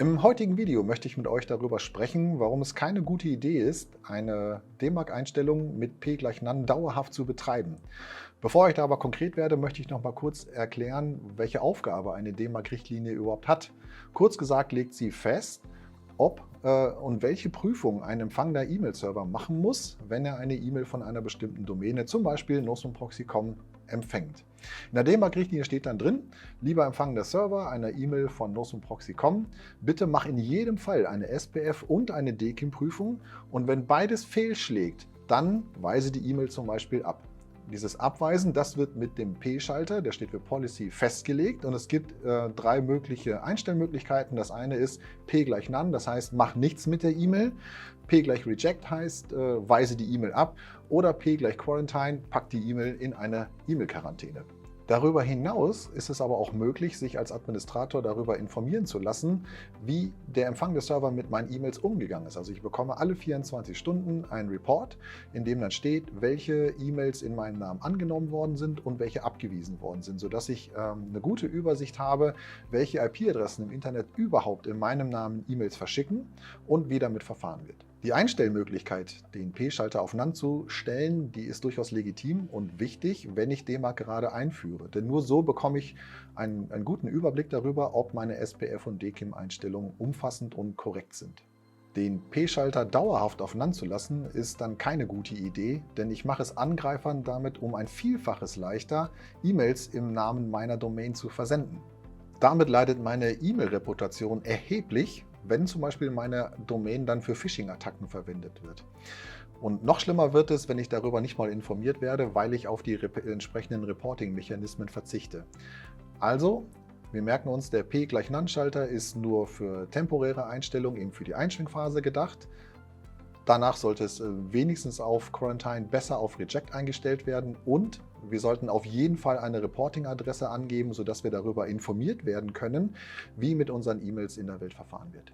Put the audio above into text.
Im heutigen Video möchte ich mit euch darüber sprechen, warum es keine gute Idee ist, eine DMARC-Einstellung mit p = none dauerhaft zu betreiben. Bevor ich da aber konkret werde, möchte ich noch mal kurz erklären, welche Aufgabe eine DMARC-Richtlinie überhaupt hat. Kurz gesagt legt sie fest, ob und welche Prüfung ein empfangender E-Mail-Server machen muss, wenn er eine E-Mail von einer bestimmten Domäne, zum Beispiel nosmproxy.com, empfängt. In der DMARC-Richtlinie steht dann drin: Lieber empfangender Server einer E-Mail von nosmproxy.com, bitte mach in jedem Fall eine SPF und eine DKIM-Prüfung, und wenn beides fehlschlägt, dann weise die E-Mail zum Beispiel ab. Dieses Abweisen, das wird mit dem P-Schalter, der steht für Policy, festgelegt, und es gibt drei mögliche Einstellmöglichkeiten. Das eine ist p = none, das heißt, mach nichts mit der E-Mail. P = reject heißt, weise die E-Mail ab. Oder P = quarantine, pack die E-Mail in eine E-Mail-Quarantäne. Darüber hinaus ist es aber auch möglich, sich als Administrator darüber informieren zu lassen, wie der empfangende Server mit meinen E-Mails umgegangen ist. Also ich bekomme alle 24 Stunden einen Report, in dem dann steht, welche E-Mails in meinem Namen angenommen worden sind und welche abgewiesen worden sind, sodass ich eine gute Übersicht habe, welche IP-Adressen im Internet überhaupt in meinem Namen E-Mails verschicken und wie damit verfahren wird. Die Einstellmöglichkeit, den P-Schalter auf None zu stellen, die ist durchaus legitim und wichtig, wenn ich DMARC gerade einführe. Denn nur so bekomme ich einen guten Überblick darüber, ob meine SPF- und DKIM-Einstellungen umfassend und korrekt sind. Den P-Schalter dauerhaft auf None zu lassen, ist dann keine gute Idee, denn ich mache es Angreifern damit um ein Vielfaches leichter, E-Mails im Namen meiner Domain zu versenden. Damit leidet meine E-Mail-Reputation erheblich, wenn zum Beispiel meine Domain dann für Phishing-Attacken verwendet wird. Und noch schlimmer wird es, wenn ich darüber nicht mal informiert werde, weil ich auf die entsprechenden Reporting-Mechanismen verzichte. Also, wir merken uns, der p = none-Schalter ist nur für temporäre Einstellungen, eben für die Einschwingphase gedacht. Danach sollte es wenigstens auf Quarantine, besser auf Reject eingestellt werden, und wir sollten auf jeden Fall eine Reporting-Adresse angeben, sodass wir darüber informiert werden können, wie mit unseren E-Mails in der Welt verfahren wird.